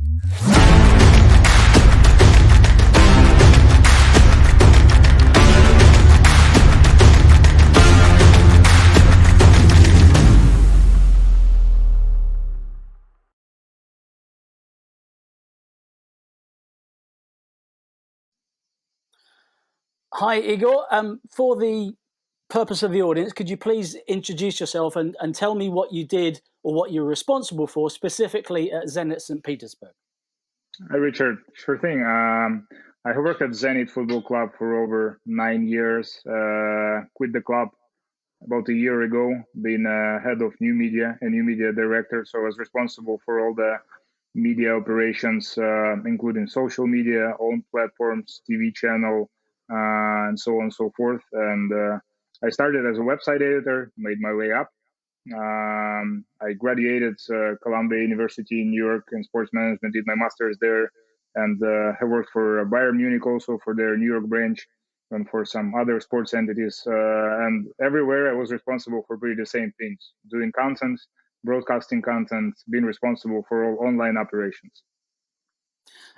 Hi, Igor. For the purpose of the audience, could you please introduce yourself and tell me what you did or what you're responsible for specifically at Zenit St. Petersburg? Hi, Richard. Sure thing. I have worked at Zenit Football Club for over 9 years. Quit the club about a year ago, being head of new media, a new media director. So I was responsible for all the media operations, including social media, own platforms, TV channel, and so on and so forth. And I started as a website editor, made my way up. I graduated Columbia University in New York in sports management, did my master's there, and have worked for Bayern Munich also for their New York branch and for some other sports entities. And everywhere I was responsible for pretty the same things, doing content, broadcasting content, being responsible for all online operations.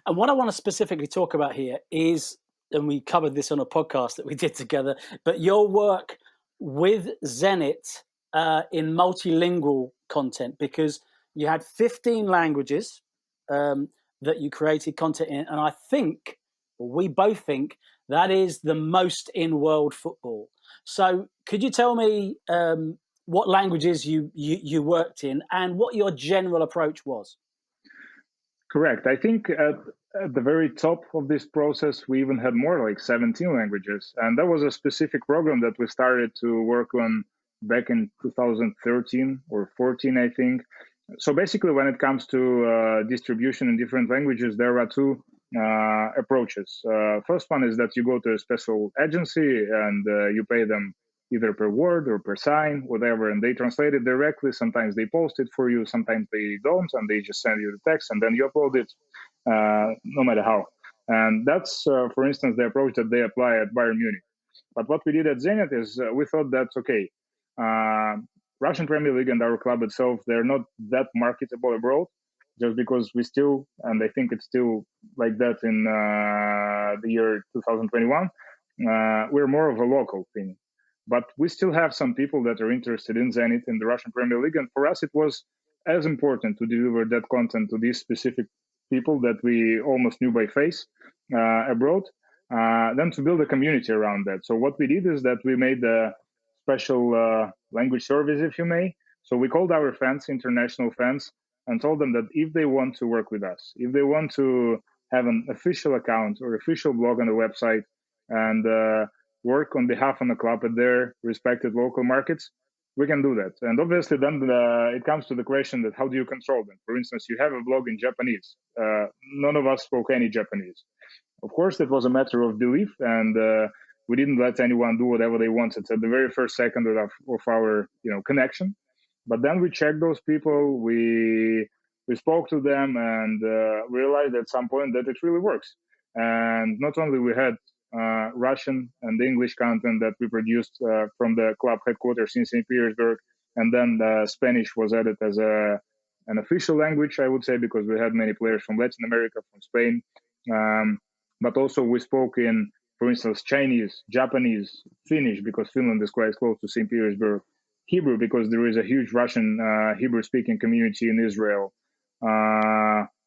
And what I want to specifically talk about here is, and we covered this on a podcast that we did together, but your work with Zenit in multilingual content, because you had 15 languages that you created content in. And I think, or we both think, that is the most in world football. So could you tell me what languages you worked in and what your general approach was? Correct. I think at the very top of this process, we even had more, like 17 languages. And that was a specific program that we started to work on back in 2013 or 14, I think. So basically, when it comes to distribution in different languages, there are two approaches. First one is that you go to a special agency and you pay them either per word or per sign, whatever, and they translate it directly. Sometimes they post it for you, sometimes they don't, and they just send you the text, and then you upload it, no matter how. And that's, for instance, the approach that they apply at Bayern Munich. But what we did at Zenit is we thought that, okay, Russian Premier League and our club itself, they're not that marketable abroad, just because we still, and I think it's still like that in the year 2021, we're more of a local thing. But we still have some people that are interested in Zenit in the Russian Premier League. And for us, it was as important to deliver that content to these specific people that we almost knew by face abroad, than to build a community around that. So what we did is that we made a special language service, if you may. So we called our fans, international fans, and told them that if they want to work with us, if they want to have an official account or official blog on the website and work on behalf of the club at their respected local markets, we can do that. And obviously then it comes to the question that how do you control them? For instance, you have a blog in Japanese. None of us spoke any Japanese. Of course, it was a matter of belief, and we didn't let anyone do whatever they wanted at the very first second of our connection. But then we checked those people, we spoke to them, and realized at some point that it really works. And not only we had Russian and English content that we produced from the club headquarters in St. Petersburg, and then Spanish was added as an official language, I would say, because we had many players from Latin America, from Spain. But also we spoke in, for instance, Chinese, Japanese, Finnish, because Finland is quite close to St. Petersburg, Hebrew, because there is a huge Russian Hebrew-speaking community in Israel,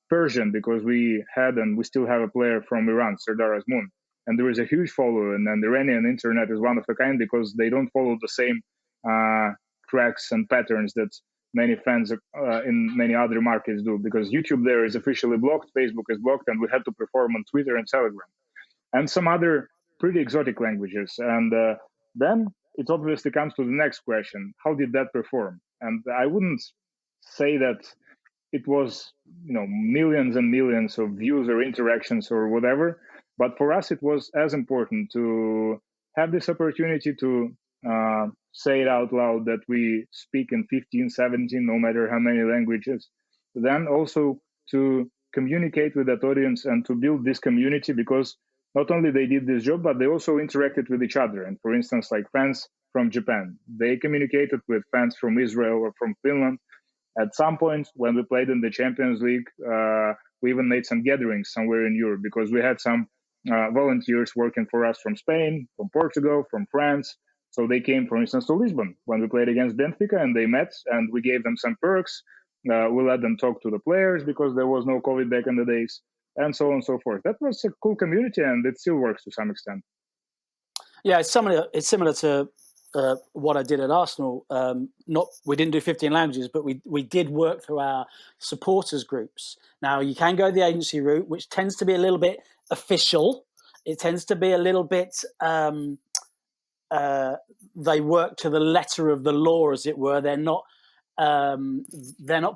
Persian, because we had and we still have a player from Iran, Serdar Azmoun. And there is a huge following, and the Iranian internet is one of a kind because they don't follow the same tracks and patterns that many fans in many other markets do, because YouTube there is officially blocked, Facebook is blocked, and we had to perform on Twitter and Telegram, and some other pretty exotic languages. And then it obviously comes to the next question: how did that perform? And I wouldn't say that it was millions and millions of views or interactions or whatever. But for us, it was as important to have this opportunity to say it out loud that we speak in 15, 17, no matter how many languages. Then also to communicate with that audience and to build this community, because not only they did this job, but they also interacted with each other. And for instance, like fans from Japan, they communicated with fans from Israel or from Finland. At some point, when we played in the Champions League, we even made some gatherings somewhere in Europe because we had some volunteers working for us from Spain, from Portugal, from France. So they came, for instance, to Lisbon when we played against Benfica, and they met, and we gave them some perks. We let them talk to the players because there was no COVID back in the days, and so on and so forth. That was a cool community, and it still works to some extent. Yeah, it's similar to what I did at Arsenal. We didn't do 15 languages, but we did work through our supporters groups. Now you can go the agency route, which tends to be a little bit official. It tends to be a little bit. They work to the letter of the law, as it were. They're not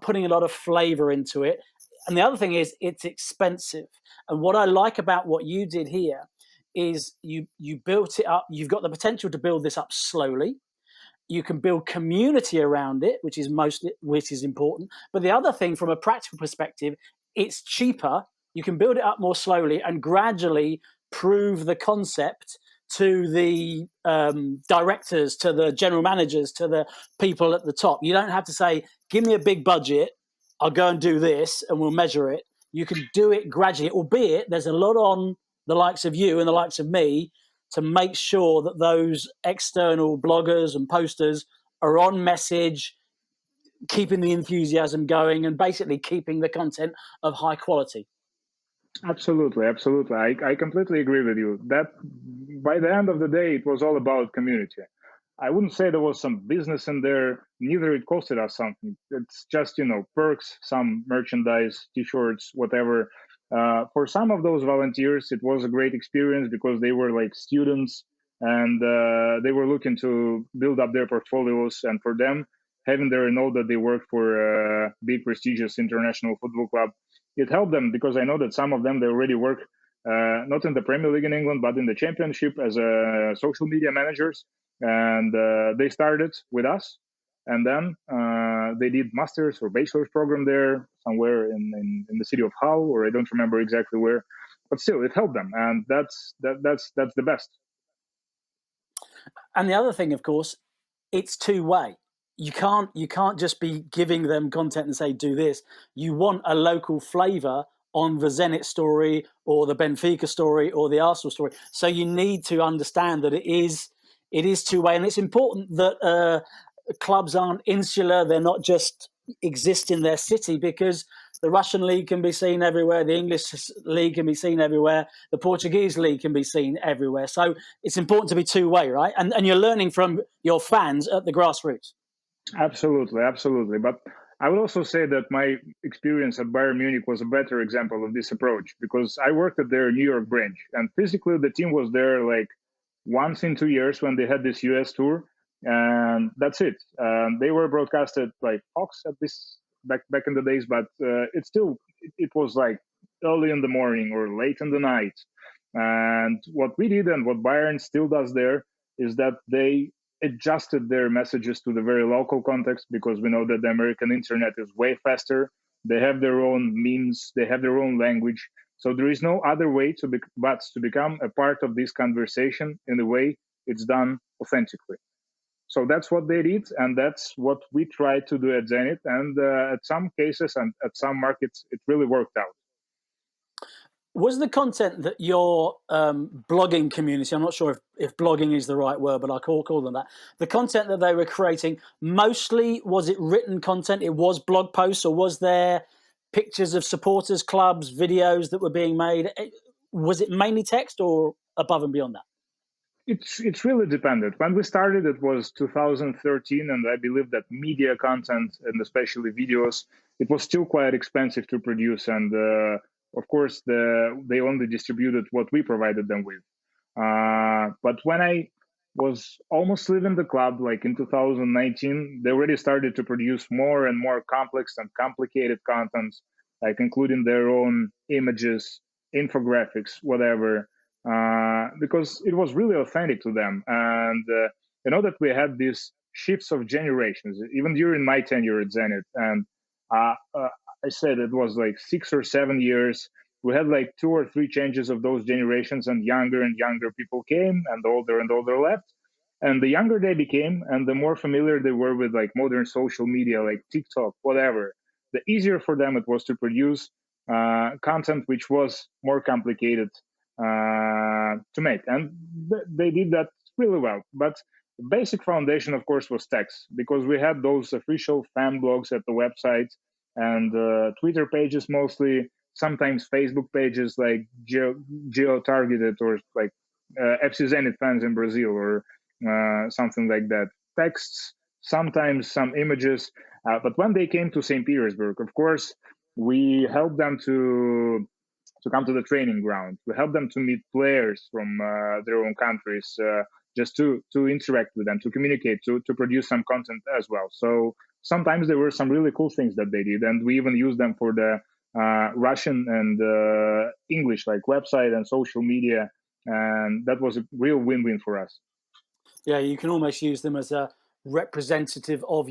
putting a lot of flavour into it. And the other thing is, it's expensive. And what I like about what you did here is you built it up. You've got the potential to build this up slowly. You can build community around it, which is important. But the other thing, from a practical perspective, it's cheaper. You can build it up more slowly and gradually prove the concept to the directors, to the general managers, to the people at the top. You don't have to say, give me a big budget, I'll go and do this, and we'll measure it. You can do it gradually, albeit there's a lot on the likes of you and the likes of me to make sure that those external bloggers and posters are on message, keeping the enthusiasm going, and basically keeping the content of high quality. Absolutely. I completely agree with you. That by the end of the day, it was all about community. I wouldn't say there was some business in there. Neither it costed us something. It's just, perks, some merchandise, T-shirts, whatever. For some of those volunteers, it was a great experience because they were like students and they were looking to build up their portfolios. And for them, having their know that they work for a big, prestigious international football club, it helped them because I know that some of them, they already work not in the Premier League in England, but in the Championship as social media managers. And they started with us, and then they did master's or bachelor's program there somewhere in the city of Hull, or I don't remember exactly where, but still it helped them, and that's the best. And the other thing, of course, it's two-way. You can't just be giving them content and say, do this. You want a local flavour on the Zenit story or the Benfica story or the Arsenal story. So you need to understand that it is two-way, and it's important that clubs aren't insular. They're not just exist in their city, because the Russian league can be seen everywhere, the English league can be seen everywhere, the Portuguese league can be seen everywhere. So it's important to be two-way, right? And you're learning from your fans at the grassroots. Absolutely. But I would also say that my experience at Bayern Munich was a better example of this approach because I worked at their New York branch, and physically the team was there like once in 2 years when they had this US tour, and that's it. They were broadcasted by Fox at this back in the days, but it was like early in the morning or late in the night. And what we did and what Bayern still does there is that they adjusted their messages to the very local context because we know that the American internet is way faster. They have their own memes, they have their own language. So there is no other way but to become a part of this conversation in the way it's done authentically. So that's what they did, and that's what we try to do at Zenit. And at some cases and at some markets, it really worked out. Was the content that your blogging community, I'm not sure if blogging is the right word, but I call them that, the content that they were creating, mostly, was it written content? It was blog posts, or was there pictures of supporters, clubs, videos that were being made? Was it mainly text or above and beyond that? It's really dependent. When we started, it was 2013, and I believe that media content, and especially videos, it was still quite expensive to produce. And of course, they only distributed what we provided them with. But when I was almost leaving the club, like in 2019, they already started to produce more and more complex and complicated content, like including their own images, infographics, whatever, because it was really authentic to them. And I know that we had these shifts of generations, even during my tenure at Zenit. And I said it was like 6 or 7 years. We had like 2 or 3 changes of those generations, and younger people came, and older left. And the younger they became and the more familiar they were with like modern social media, like TikTok, whatever, the easier for them it was to produce content which was more complicated to make. And they did that really well. But the basic foundation, of course, was text, because we had those official fan blogs at the website and Twitter pages mostly, sometimes Facebook pages like geo-targeted, or like FC Zenit fans in Brazil, or something like that. Texts, sometimes some images. But when they came to St. Petersburg, of course, we helped them to come to the training ground. We help them to meet players from their own countries, just to interact with them, to communicate, to produce some content as well. So sometimes there were some really cool things that they did, and we even used them for the Russian and English like website and social media, and that was a real win-win for us. Yeah, you can almost use them as a representative of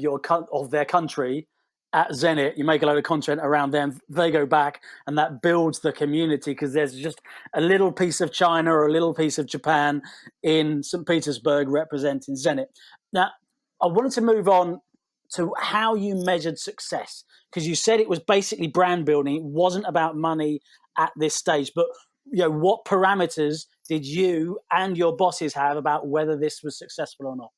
of their country at Zenit. You make a load of content around them, they go back, and that builds the community, because there's just a little piece of China or a little piece of Japan in St. Petersburg representing Zenit. Now, I wanted to move on to how you measured success, because you said it was basically brand building. It wasn't about money at this stage, but what parameters did you and your bosses have about whether this was successful or not?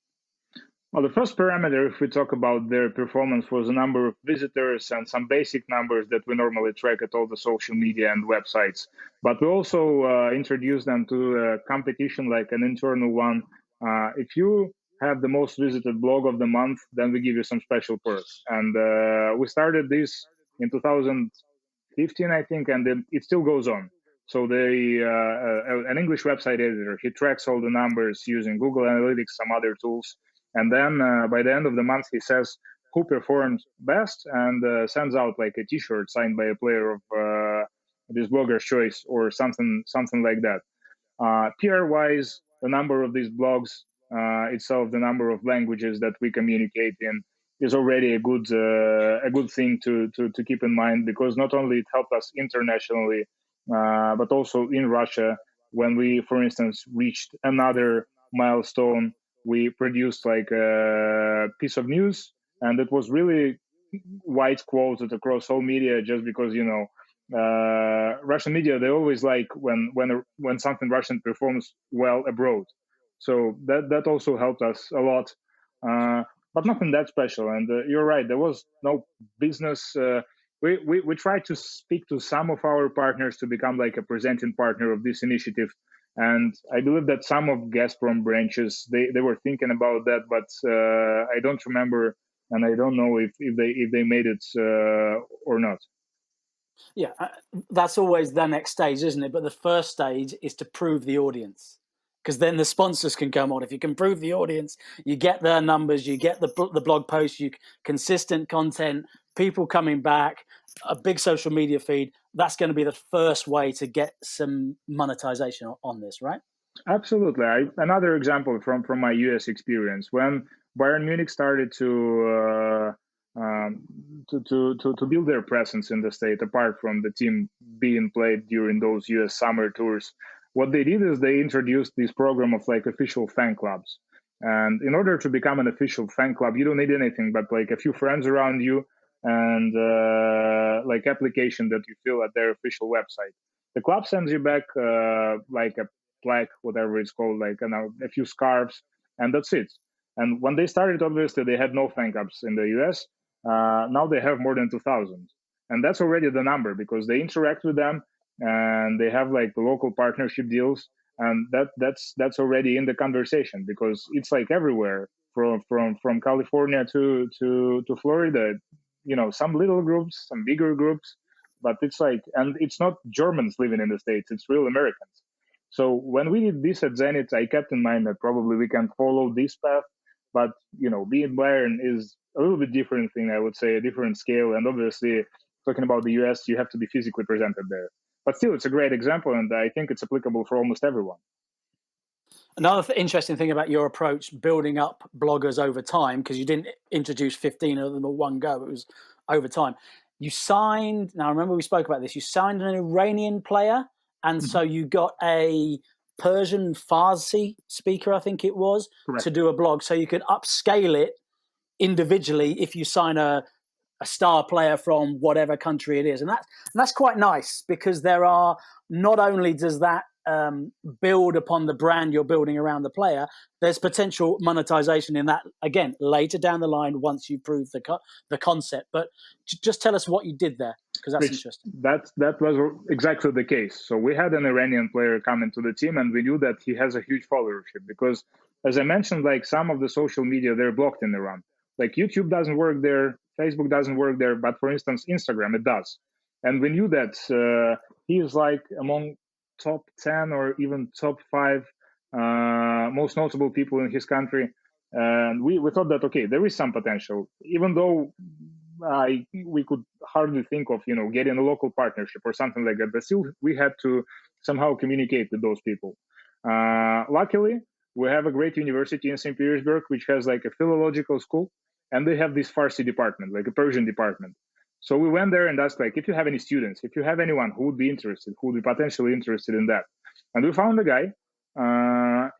Well, the first parameter, if we talk about their performance, was the number of visitors and some basic numbers that we normally track at all the social media and websites. But we also introduced them to a competition, like an internal one. If you have the most visited blog of the month, then we give you some special perks. And we started this in 2015, I think, and then it still goes on. So an English website editor, he tracks all the numbers using Google Analytics, some other tools. And then by the end of the month, he says who performed best, and sends out like a T-shirt signed by a player of this blogger's choice, or something like that. PR-wise, the number of these blogs itself, the number of languages that we communicate in, is already a good thing to keep in mind, because not only it helped us internationally, but also in Russia. When we, for instance, reached another milestone, we produced like a piece of news, and it was really wide quoted across all media, just because Russian media, they always like when something Russian performs well abroad. So that also helped us a lot, but nothing that special. And you're right, there was no business. We tried to speak to some of our partners to become like a presenting partner of this initiative. And I believe that some of Gazprom branches, they were thinking about that, but I don't remember, and I don't know if they made it or not. Yeah, that's always the next stage, isn't it? But the first stage is to prove the audience, because then the sponsors can come on. If you can prove the audience, you get their numbers, you get the blog posts, consistent content, people coming back, a big social media feed. That's going to be the first way to get some monetization on this, right? Absolutely. Another example from my US experience, when Bayern Munich started to build their presence in the state, apart from the team being played during those US summer tours. What they did is they introduced this program of like official fan clubs. And in order to become an official fan club, you don't need anything but like a few friends around you, and like application that you fill at their official website. The club sends you back like a plaque, whatever it's called, like a few scarves, and that's it. And when they started, obviously they had no fan clubs in the US. Now they have more than 2,000, and that's already the number, because they interact with them and they have like the local partnership deals, and that's already in the conversation, because it's like everywhere from California to Florida. Some little groups, some bigger groups, but it's like, and it's not Germans living in the States, it's real Americans. So when we did this at Zenit, I kept in mind that probably we can follow this path, but being Bayern is a little bit different thing, I would say, a different scale, and obviously talking about the US, you have to be physically presented there. But still, it's a great example, and I think it's applicable for almost everyone. Another interesting thing about your approach, building up bloggers over time, because you didn't introduce 15 of them at one go, it was over time. You signed, now I remember we spoke about this, you signed an Iranian player, and so you got a Persian Farsi speaker, I think it was, Correct. to do a blog. So you could upscale it individually if you sign a star player from whatever country it is. And that's quite nice, because there are, not only does that build upon the brand you're building around the player, there's potential monetization in that, again, later down the line once you prove the concept. But just tell us what you did there, because that's interesting. That was exactly the case. So we had an Iranian player come into the team, and we knew that he has a huge followership because, as I mentioned, like some of the social media, they're blocked in Iran. Like YouTube doesn't work there, Facebook doesn't work there, but for instance, Instagram, it does. And we knew that he is like among top 10 or even top 5 most notable people in his country. And we thought that, okay, there is some potential, even though we could hardly think of, getting a local partnership or something like that. But still, we had to somehow communicate with those people. Luckily, we have a great university in St. Petersburg, which has like a philological school, and they have this Farsi department, like a Persian department. So we went there and asked, like, if you have any students, if you have anyone who would be interested, who would be potentially interested in that. And we found a guy.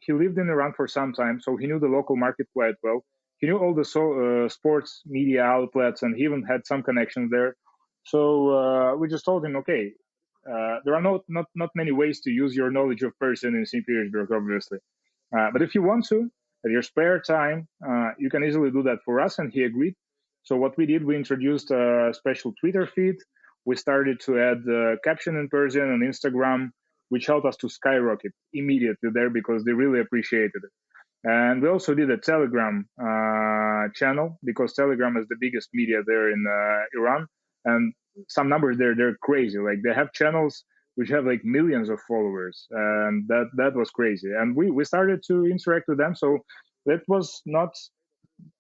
He lived in Iran for some time, so he knew the local market quite well. He knew all the sports media outlets, and he even had some connections there. So we just told him, okay, there are not many ways to use your knowledge of Persian in St. Petersburg, obviously. But if you want to, at your spare time, you can easily do that for us. And he agreed. So what we did, we introduced a special Twitter feed. We started to add caption in Persian on Instagram, which helped us to skyrocket immediately there because they really appreciated it. And we also did a Telegram channel, because Telegram is the biggest media there in Iran. And some numbers there, they're crazy. Like they have channels which have like millions of followers. And that was crazy. And we started to interact with them. So that was not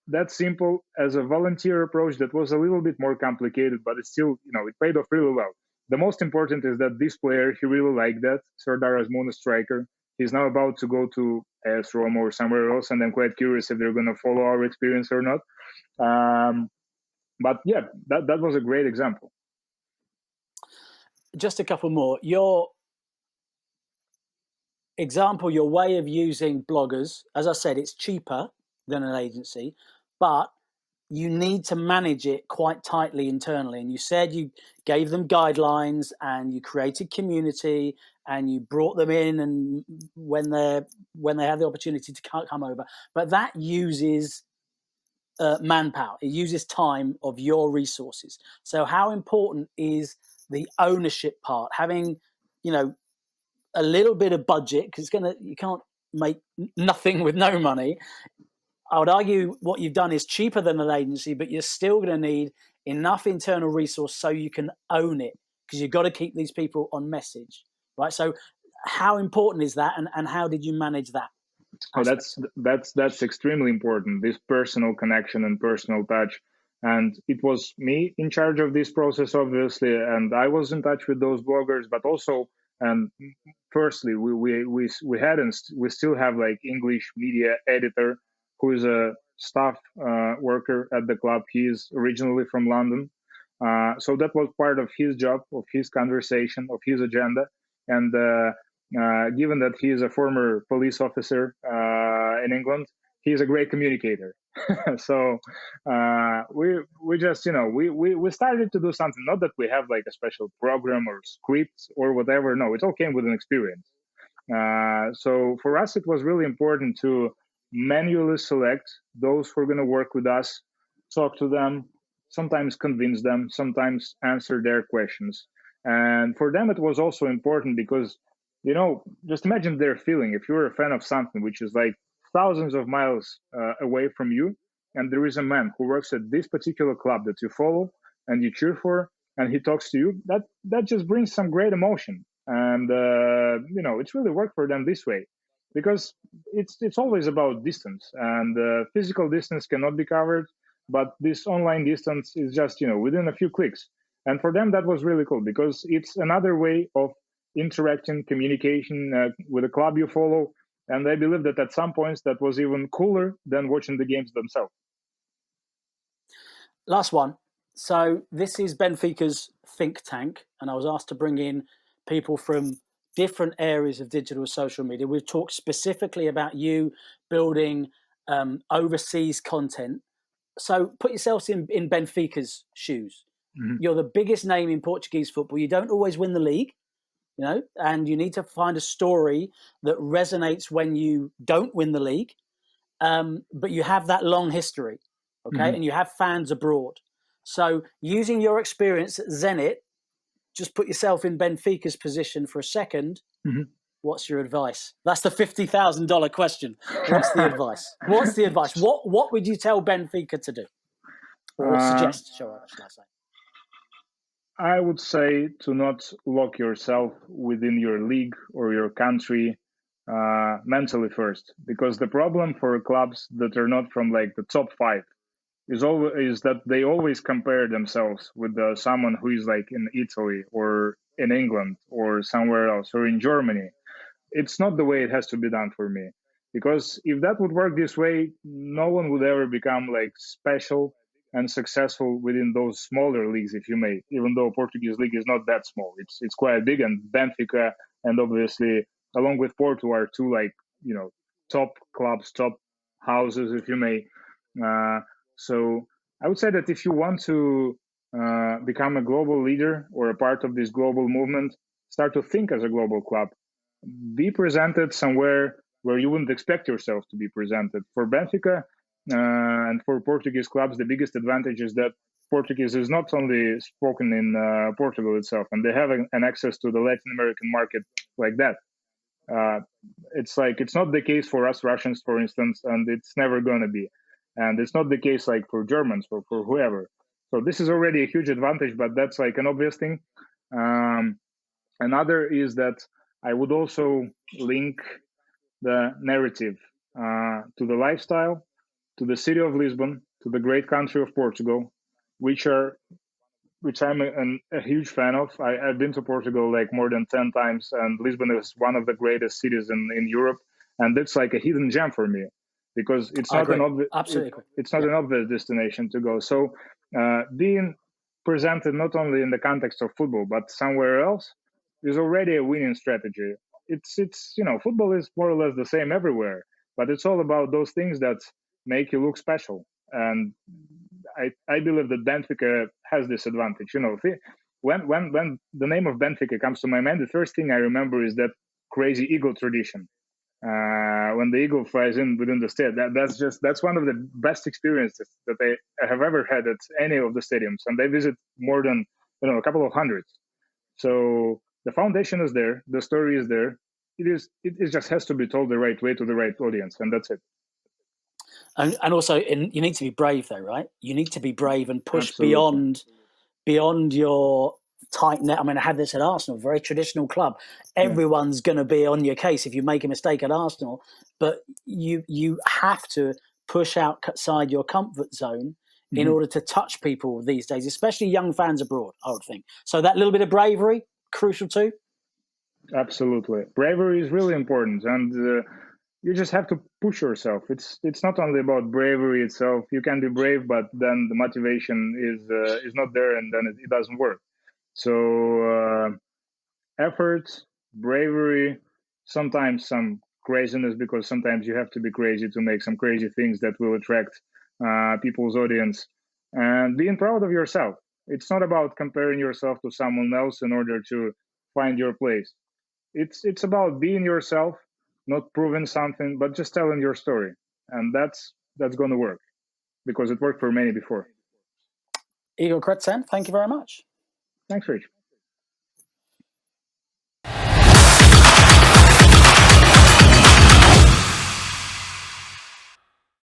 that simple as a volunteer approach. That was a little bit more complicated, but it's still, it paid off really well. The most important is that this player, he really liked that. Serdar Azmoun, a striker. He's now about to go to AS Roma or somewhere else, and I'm quite curious if they're going to follow our experience or not. But yeah, that was a great example. Just a couple more. Your example, your way of using bloggers, as I said, it's cheaper than an agency, but you need to manage it quite tightly internally. And you said you gave them guidelines and you created community and you brought them in, and when they have the opportunity to come over. But that uses manpower. It uses time of your resources. So how important is the ownership part? Having, a little bit of budget, because you can't make nothing with no money. I would argue what you've done is cheaper than an agency, but you're still going to need enough internal resource so you can own it, because you've got to keep these people on message, right? So how important is that, and how did you manage that? Oh, that's extremely important, this personal connection and personal touch. And it was me in charge of this process, obviously, and I was in touch with those bloggers, but also, and firstly, we had and we still have like English media editor who is a staff worker at the club. He is originally from London, so that was part of his job, of his conversation, of his agenda. And given that he is a former police officer in England, he's a great communicator. So we just we started to do something. Not that we have like a special program or script or whatever. No, it all came with an experience. So for us, it was really important to manually select those who are going to work with us, talk to them, sometimes convince them, sometimes answer their questions. And for them, it was also important because, just imagine their feeling. If you're a fan of something which is like thousands of miles away from you, and there is a man who works at this particular club that you follow and you cheer for, and he talks to you, that just brings some great emotion. And it's really worked for them this way, because it's always about distance, and physical distance cannot be covered, but this online distance is just within a few clicks. And for them, that was really cool, because it's another way of interacting, communication with a club you follow. And I believe that at some points that was even cooler than watching the games themselves. Last one. So this is Benfica's think tank, and I was asked to bring in people from different areas of digital social media. We've talked specifically about you building overseas content. So put yourselves in Benfica's shoes. Mhm. You're the biggest name in Portuguese football. You don't always win the league, and you need to find a story that resonates when you don't win the league. But you have that long history, okay, and you have fans abroad. So using your experience at Zenit, just put yourself in Benfica's position for a second. What's your advice? That's the $50,000 question. What's the advice? What's the advice? What would you tell Benfica to do, or suggest? Shall I say? I would say to not lock yourself within your league or your country mentally first, because the problem for clubs that are not from like the top five is that they always compare themselves with someone who is like in Italy or in England or somewhere else or in Germany. It's not the way it has to be done for me, because if that would work this way, no one would ever become like special and successful within those smaller leagues, if you may, even though Portuguese league is not that small. It's quite big, and Benfica and obviously along with Porto are two like top clubs, top houses, if you may. So I would say that if you want to become a global leader or a part of this global movement, start to think as a global club. Be presented somewhere where you wouldn't expect yourself to be presented. For Benfica and for Portuguese clubs, the biggest advantage is that Portuguese is not only spoken in Portugal itself, and they have an access to the Latin American market like that. It's not the case for us Russians, for instance, and it's never going to be. And it's not the case like for Germans or for whoever. So this is already a huge advantage, but that's like an obvious thing. Another is that I would also link the narrative to the lifestyle, to the city of Lisbon, to the great country of Portugal, which I'm a huge fan of. I've been to Portugal like more than 10 times, and Lisbon is one of the greatest cities in Europe, and it's like a hidden gem for me, because it's not an obvious destination to go. So being presented not only in the context of football but somewhere else is already a winning strategy. It's football is more or less the same everywhere, but it's all about those things that make you look special. And I believe that Benfica has this advantage. When the name of Benfica comes to my mind, the first thing I remember is that crazy eagle tradition. When the eagle flies in within the stadium, that's one of the best experiences that I have ever had at any of the stadiums, and I visit more than a couple of hundreds. So the foundation is there, the story is there. It just has to be told the right way to the right audience, and that's it. And also, you need to be brave, though, right? You need to be brave and push Absolutely. beyond your tight net. I mean, I had this at Arsenal, very traditional club. Everyone's going to be on your case if you make a mistake at Arsenal, but you have to push outside your comfort zone in order to touch people these days, especially young fans abroad, I would think. So that little bit of bravery, crucial too. Absolutely. Bravery is really important, and you just have to push yourself. It's not only about bravery itself. You can be brave, but then the motivation is not there, and then it doesn't work. So effort, bravery, sometimes some craziness, because sometimes you have to be crazy to make some crazy things that will attract people's audience, and being proud of yourself. It's not about comparing yourself to someone else in order to find your place. It's about being yourself, not proving something, but just telling your story, and that's going to work, because it worked for many before. Egor Krestsan, thank you very much. Thanks, Rich.